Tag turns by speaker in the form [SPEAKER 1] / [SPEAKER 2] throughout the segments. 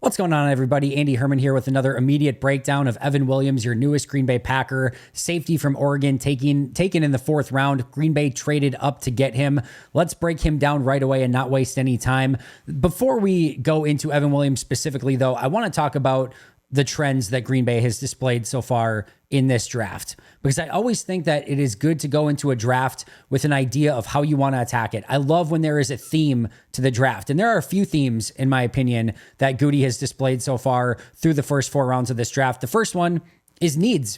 [SPEAKER 1] What's going on, everybody? Andy Herman here with another immediate breakdown of Evan Williams, your newest Green Bay Packer, safety from Oregon, taken in the fourth round. Green Bay traded up to get him. Let's break him down right away and not waste any time. Before we go into Evan Williams specifically, though, I want to talk about the trends that Green Bay has displayed so far in this draft, because I always think that it is good to go into a draft with an idea of how you want to attack it. I love when there is a theme to the draft, and there are a few themes, in my opinion, that Goody has displayed so far through the first four rounds of this draft. The first one is needs.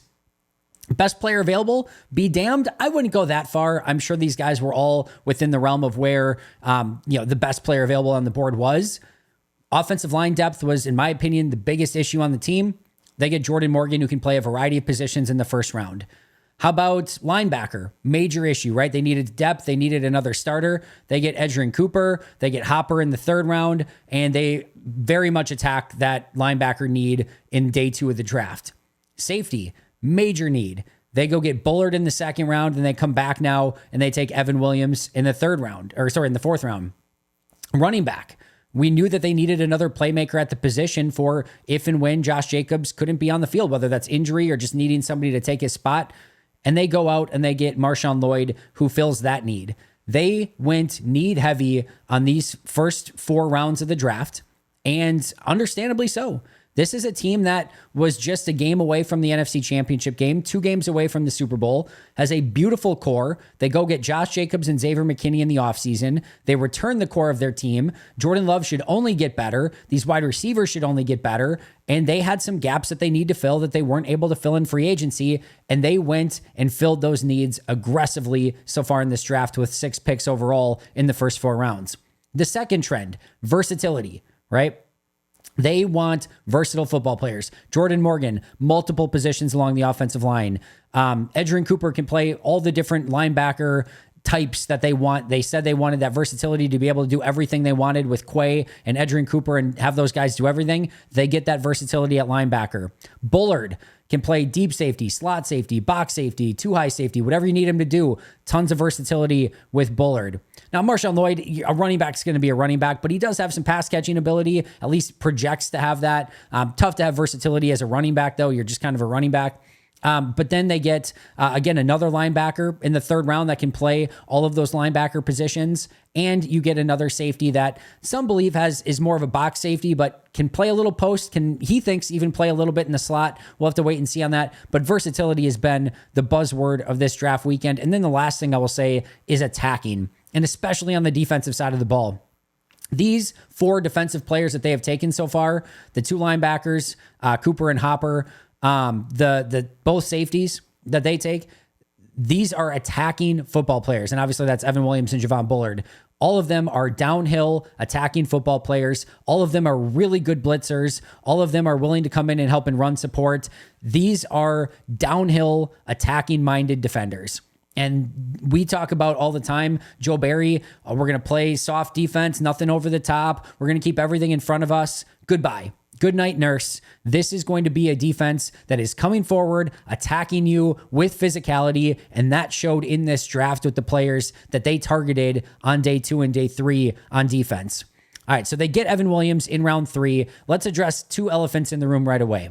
[SPEAKER 1] Best player available, be damned. I wouldn't go that far. I'm sure these guys were all within the realm of where the best player available on the board was. Offensive line depth was, in my opinion, the biggest issue on the team. They get Jordan Morgan, who can play a variety of positions in the first round. How about linebacker? Major issue, right? They needed depth. They needed another starter. They get Edgerrin Cooper. They get Hopper in the third round, and they very much attack that linebacker need in day two of the draft. Safety, major need. They go get Bullard in the second round, and they come back now, and they take Evan Williams in the in the fourth round. Running back. We knew that they needed another playmaker at the position for if and when Josh Jacobs couldn't be on the field, whether that's injury or just needing somebody to take his spot. And they go out and they get Marshawn Lloyd, who fills that need. They went need heavy on these first four rounds of the draft, and understandably so. This is a team that was just a game away from the NFC Championship game, 2 games away from the Super Bowl, has a beautiful core. They go get Josh Jacobs and Xavier McKinney in the offseason. They return the core of their team. Jordan Love should only get better. These wide receivers should only get better. And they had some gaps that they need to fill that they weren't able to fill in free agency. And they went and filled those needs aggressively so far in this draft with 6 picks overall in the first 4 rounds. The second trend, versatility, right? They want versatile football players. Jordan Morgan, multiple positions along the offensive line. Edgerrin Cooper can play all the different linebacker types that they want. They said they wanted that versatility to be able to do everything they wanted with Quay and Edgerrin Cooper and have those guys do everything. They get that versatility at linebacker. Bullard can play deep safety, slot safety, box safety, two high safety, whatever you need him to do. Tons of versatility with Bullard. Now, Marshawn Lloyd, a running back is going to be a running back, but he does have some pass catching ability, at least projects to have that. Tough to have versatility as a running back, though. You're just kind of a running back. But then they get, again, another linebacker in the third round that can play all of those linebacker positions. And you get another safety that some believe is more of a box safety, but can play a little post, he thinks even play a little bit in the slot. We'll have to wait and see on that. But versatility has been the buzzword of this draft weekend. And then the last thing I will say is attacking, and especially on the defensive side of the ball. These 4 defensive players that they have taken so far, the 2 linebackers, Cooper and Hopper, the both safeties that they take, these are attacking football players. And obviously that's Evan Williams and Javon Bullard. All of them are downhill attacking football players. All of them are really good blitzers. All of them are willing to come in and help and run support. These are downhill attacking minded defenders. And we talk about all the time, Joe Barry, we're going to play soft defense, nothing over the top. We're going to keep everything in front of us. Goodbye. Good night, nurse. This is going to be a defense that is coming forward, attacking you with physicality, and that showed in this draft with the players that they targeted on day 2 and day 3 on defense. All right, so they get Evan Williams in round 3. Let's address 2 elephants in the room right away.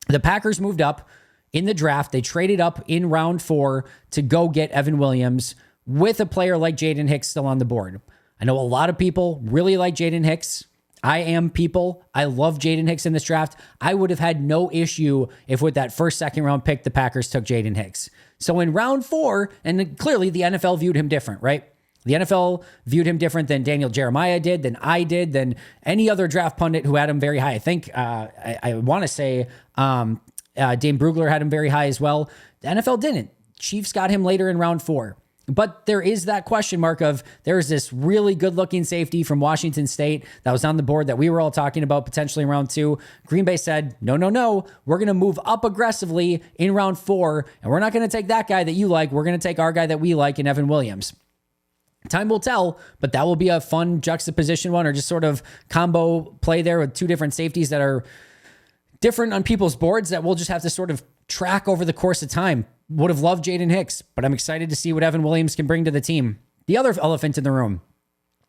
[SPEAKER 1] The Packers moved up in the draft. They traded up in round 4 to go get Evan Williams with a player like Jaden Hicks still on the board. I know a lot of people really like Jaden Hicks. I love Jaden Hicks in this draft. I would have had no issue if with that first, second round pick, the Packers took Jaden Hicks. So in round 4, and clearly the NFL viewed him different, right? The NFL viewed him different than Daniel Jeremiah did, than I did, than any other draft pundit who had him very high. I think, I want to say Dane Brugler had him very high as well. The NFL didn't. Chiefs got him later in round 4. But there is that question mark of there's this really good looking safety from Washington State that was on the board that we were all talking about potentially in round 2. Green Bay said, no, we're going to move up aggressively in round 4, and we're not going to take that guy that you like. We're going to take our guy that we like in Evan Williams. Time will tell, but that will be a fun juxtaposition one or just sort of combo play there with 2 different safeties that are different on people's boards that we'll just have to sort of track over the course of time. Would have loved Jaden Hicks, but I'm excited to see what Evan Williams can bring to the team. The other elephant in the room,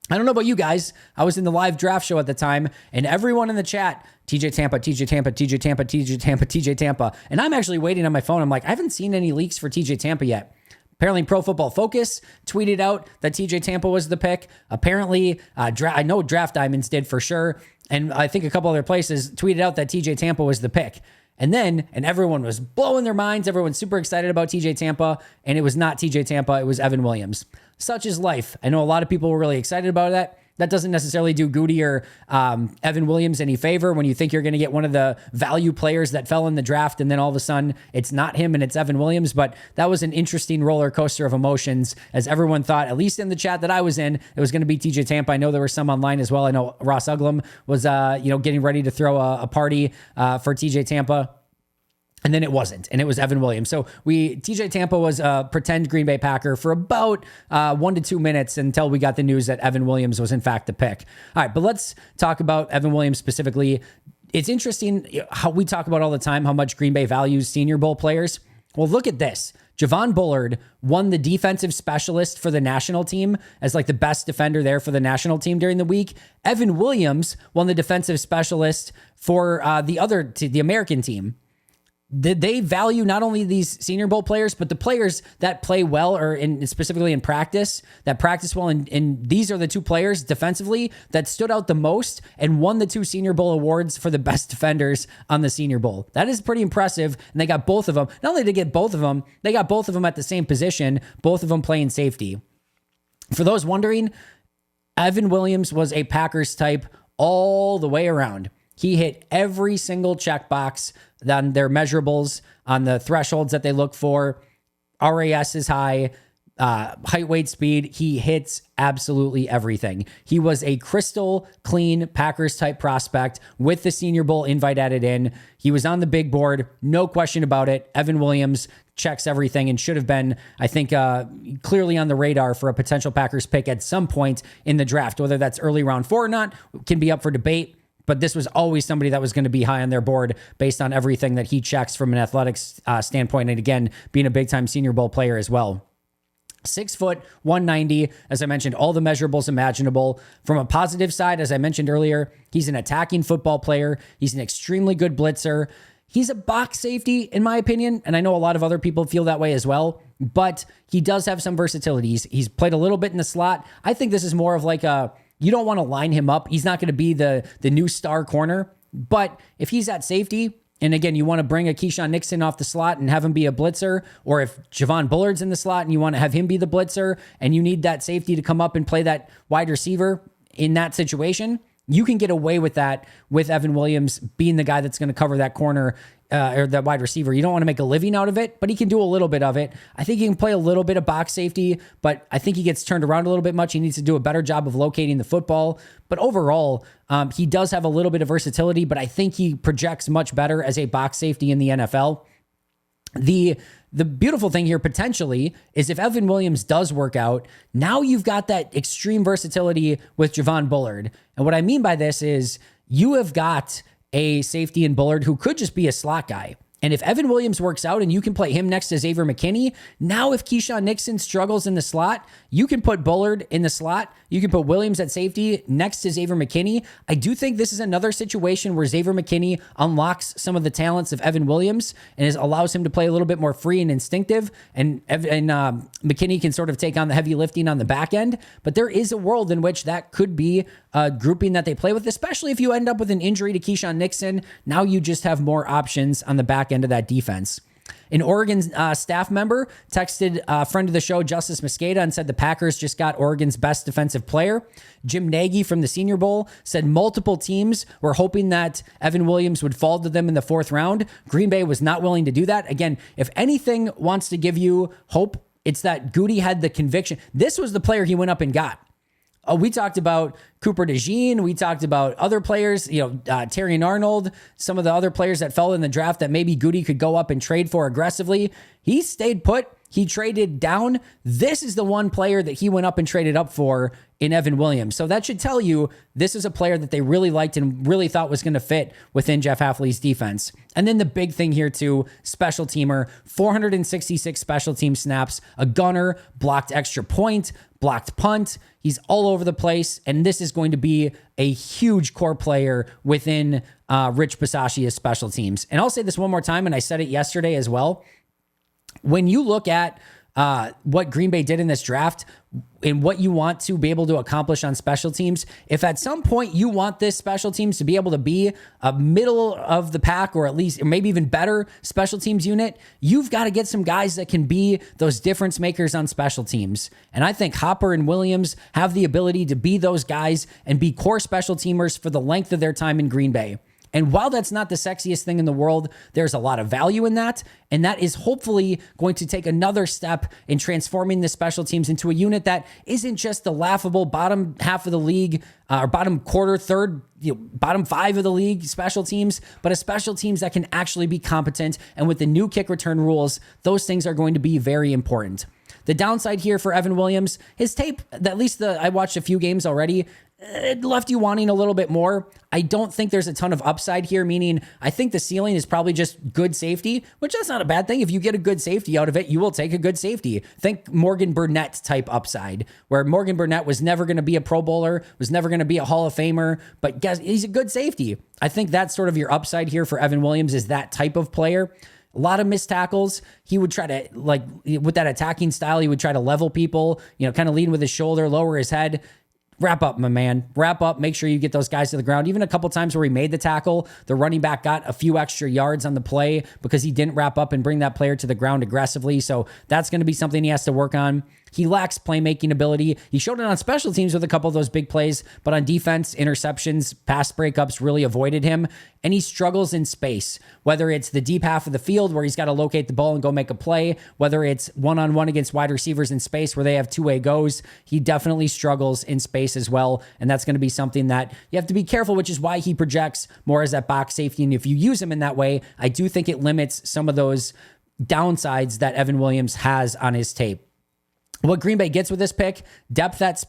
[SPEAKER 1] I don't know about you guys. I was in the live draft show at the time, and everyone in the chat, TJ Tampa, TJ Tampa, TJ Tampa, TJ Tampa, TJ Tampa. And I'm actually waiting on my phone. I'm like, I haven't seen any leaks for TJ Tampa yet. Apparently, Pro Football Focus tweeted out that TJ Tampa was the pick. Apparently, I know Draft Diamonds did for sure. And I think a couple other places tweeted out that TJ Tampa was the pick. And everyone was blowing their minds. Everyone's super excited about TJ Tampa. And it was not TJ Tampa. It was Evan Williams. Such is life. I know a lot of people were really excited about that. That doesn't necessarily do Goody or Evan Williams any favor when you think you're going to get one of the value players that fell in the draft, and then all of a sudden it's not him and it's Evan Williams. But that was an interesting roller coaster of emotions, as everyone thought, at least in the chat that I was in, it was going to be TJ Tampa. I know there were some online as well. I know Ross Uglum was getting ready to throw a party for TJ Tampa. And then it wasn't, and it was Evan Williams. So TJ Tampa was a pretend Green Bay Packer for about 1 to 2 minutes until we got the news that Evan Williams was in fact the pick. All right, but let's talk about Evan Williams specifically. It's interesting how we talk about all the time how much Green Bay values Senior Bowl players. Well, look at this. Javon Bullard won the defensive specialist for the national team as like the best defender there for the national team during the week. Evan Williams won the defensive specialist for the American team. They value not only these Senior Bowl players, but the players that play well, or specifically in practice, that practice well. And these are the two players defensively that stood out the most and won the 2 Senior Bowl awards for the best defenders on the Senior Bowl. That is pretty impressive. And they got both of them. Not only did they get both of them, they got both of them at the same position, both of them playing safety. For those wondering, Evan Williams was a Packers type all the way around. He hit every single checkbox on their measurables, on the thresholds that they look for. RAS is high, height, weight, speed. He hits absolutely everything. He was a crystal clean Packers type prospect with the Senior Bowl invite added in. He was on the big board, no question about it. Evan Williams checks everything and should have been, I think, clearly on the radar for a potential Packers pick at some point in the draft. Whether that's early round 4 or not can be up for debate. But this was always somebody that was going to be high on their board based on everything that he checks from an athletics standpoint. And again, being a big-time Senior Bowl player as well. 6 foot, 190, as I mentioned, all the measurables imaginable. From a positive side, as I mentioned earlier, he's an attacking football player. He's an extremely good blitzer. He's a box safety, in my opinion, and I know a lot of other people feel that way as well, but he does have some versatility. He's played a little bit in the slot. I think this is more of like you don't want to line him up. He's not going to be the new star corner, but if he's at safety, and again, you want to bring a Keyshawn Nixon off the slot and have him be a blitzer, or if Javon Bullard's in the slot and you want to have him be the blitzer, and you need that safety to come up and play that wide receiver in that situation, you can get away with that with Evan Williams being the guy that's going to cover that corner or that wide receiver. You don't want to make a living out of it, but he can do a little bit of it. I think he can play a little bit of box safety, but I think he gets turned around a little bit much. He needs to do a better job of locating the football. But overall, he does have a little bit of versatility, but I think he projects much better as a box safety in the NFL. The beautiful thing here potentially is if Evan Williams does work out, now you've got that extreme versatility with Javon Bullard. And what I mean by this is you have got a safety in Bullard who could just be a slot guy. And if Evan Williams works out and you can play him next to Xavier McKinney, now if Keyshawn Nixon struggles in the slot, you can put Bullard in the slot. You can put Williams at safety next to Xavier McKinney. I do think this is another situation where Xavier McKinney unlocks some of the talents of Evan Williams and allows him to play a little bit more free and instinctive. And McKinney can sort of take on the heavy lifting on the back end. But there is a world in which that could be a grouping that they play with, especially if you end up with an injury to Keyshawn Nixon. Now you just have more options on the back end of that defense. An Oregon staff member texted a friend of the show, Justice Mosqueda, and said the Packers just got Oregon's best defensive player. Jim Nagy from the Senior Bowl said multiple teams were hoping that Evan Williams would fall to them in the 4th round. Green Bay was not willing to do that. Again, if anything wants to give you hope, it's that Goody had the conviction. This was the player he went up and got. We talked about Cooper DeJean. We talked about other players, Terrion Arnold, some of the other players that fell in the draft that maybe Goody could go up and trade for aggressively. He stayed put. he traded down. This is the one player that he went up and traded up for in Evan Williams. So that should tell you this is a player that they really liked and really thought was going to fit within Jeff Hafley's defense. And then the big thing here too, special teamer, 466 special team snaps, a gunner, blocked extra point, blocked punt. He's all over the place. And this is going to be a huge core player within Rich Bisaccia's special teams. And I'll say this one more time, and I said it yesterday as well. When you look at what Green Bay did in this draft and what you want to be able to accomplish on special teams, if at some point you want this special teams to be able to be a middle of the pack or at least or maybe even better special teams unit, you've got to get some guys that can be those difference makers on special teams. And I think Hopper and Williams have the ability to be those guys and be core special teamers for the length of their time in Green Bay. And while that's not the sexiest thing in the world, there's a lot of value in that. And that is hopefully going to take another step in transforming the special teams into a unit that isn't just the laughable bottom half of the league or bottom quarter, third, bottom five of the league special teams, but a special teams that can actually be competent. And with the new kick return rules, those things are going to be very important. The downside here for Evan Williams, his tape, at least I watched a few games already, it left you wanting a little bit more. I don't think there's a ton of upside here, meaning I think the ceiling is probably just good safety, which that's not a bad thing. If you get a good safety out of it, you will take a good safety. Think Morgan Burnett type upside, where Morgan Burnett was never going to be a Pro Bowler, was never going to be a Hall of Famer, but guess he's a good safety. I think that's sort of your upside here for Evan Williams is that type of player. A lot of missed tackles. He would try to, like, with that attacking style, he would try to level people, kind of lead with his shoulder, lower his head. Wrap up, my man. Wrap up. Make sure you get those guys to the ground. Even a couple times where he made the tackle, the running back got a few extra yards on the play because he didn't wrap up and bring that player to the ground aggressively. So that's going to be something he has to work on. He lacks playmaking ability. He showed it on special teams with a couple of those big plays, but on defense, interceptions, pass breakups really avoided him. And he struggles in space, whether it's the deep half of the field where he's got to locate the ball and go make a play, whether it's one-on-one against wide receivers in space where they have two-way goes. He definitely struggles in space as well. And that's going to be something that you have to be careful, which is why he projects more as that box safety. And if you use him in that way, I do think it limits some of those downsides that Evan Williams has on his tape. What Green Bay gets with this pick, depth at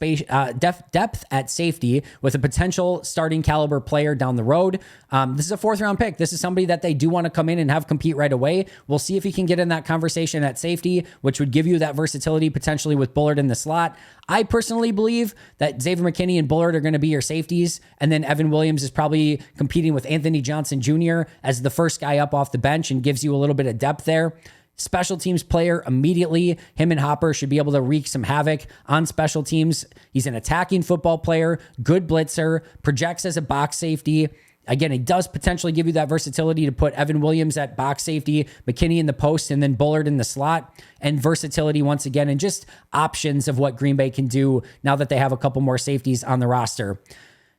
[SPEAKER 1] safety with a potential starting caliber player down the road. This is a fourth round pick. This is somebody that they do want to come in and have compete right away. We'll see if he can get in that conversation at safety, which would give you that versatility potentially with Bullard in the slot. I personally believe that Xavier McKinney and Bullard are going to be your safeties. And then Evan Williams is probably competing with Anthony Johnson Jr. as the first guy up off the bench and gives you a little bit of depth there. Special teams player immediately. Him and Hopper should be able to wreak some havoc on special teams. He's an attacking football player, good blitzer, projects as a box safety. Again, it does potentially give you that versatility to put Evan Williams at box safety, McKinney in the post, and then Bullard in the slot. And versatility once again, and just options of what Green Bay can do now that they have a couple more safeties on the roster.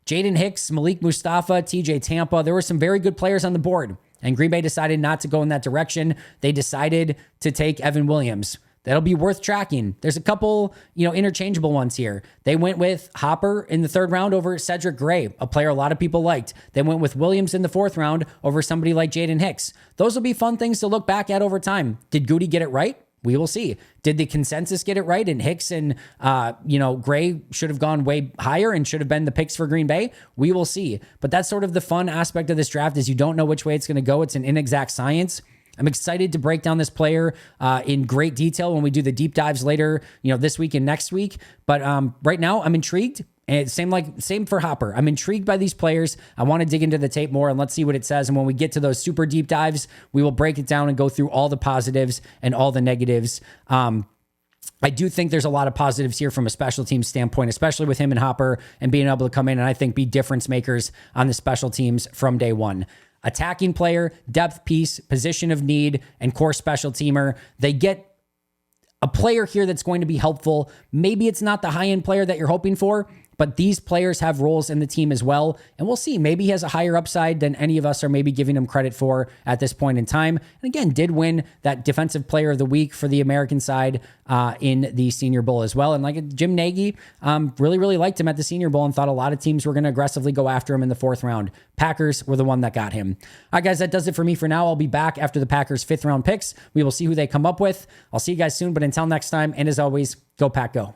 [SPEAKER 1] Jaden Hicks, Malik Mustafa, TJ Tampa, there were some very good players on the board. And Green Bay decided not to go in that direction. They decided to take Evan Williams. That'll be worth tracking. There's a couple, interchangeable ones here. They went with Hopper in the third round over Cedric Gray, a player a lot of people liked. They went with Williams in the fourth round over somebody like Jaden Hicks. Those will be fun things to look back at over time. Did Goody get it right? We will see. Did the consensus get it right? And Hicks and, Gray should have gone way higher and should have been the picks for Green Bay. We will see. But that's sort of the fun aspect of this draft is you don't know which way it's going to go. It's an inexact science. I'm excited to break down this player in great detail when we do the deep dives later, this week and next week. But right now I'm intrigued. And same for Hopper. I'm intrigued by these players. I want to dig into the tape more and let's see what it says. And when we get to those super deep dives, we will break it down and go through all the positives and all the negatives. I do think there's a lot of positives here from a special teams standpoint, especially with him and Hopper and being able to come in and I think be difference makers on the special teams from day one. Attacking player, depth piece, position of need, and core special teamer. They get a player here that's going to be helpful. Maybe it's not the high-end player that you're hoping for, but these players have roles in the team as well. And we'll see. Maybe he has a higher upside than any of us are maybe giving him credit for at this point in time. And again, did win that Defensive Player of the Week for the American side in the Senior Bowl as well. And like Jim Nagy, really liked him at the Senior Bowl and thought a lot of teams were going to aggressively go after him in the 4th round. Packers were the one that got him. All right, guys, that does it for me for now. I'll be back after the Packers' 5th round picks. We will see who they come up with. I'll see you guys soon, but until next time, and as always, go Pack Go.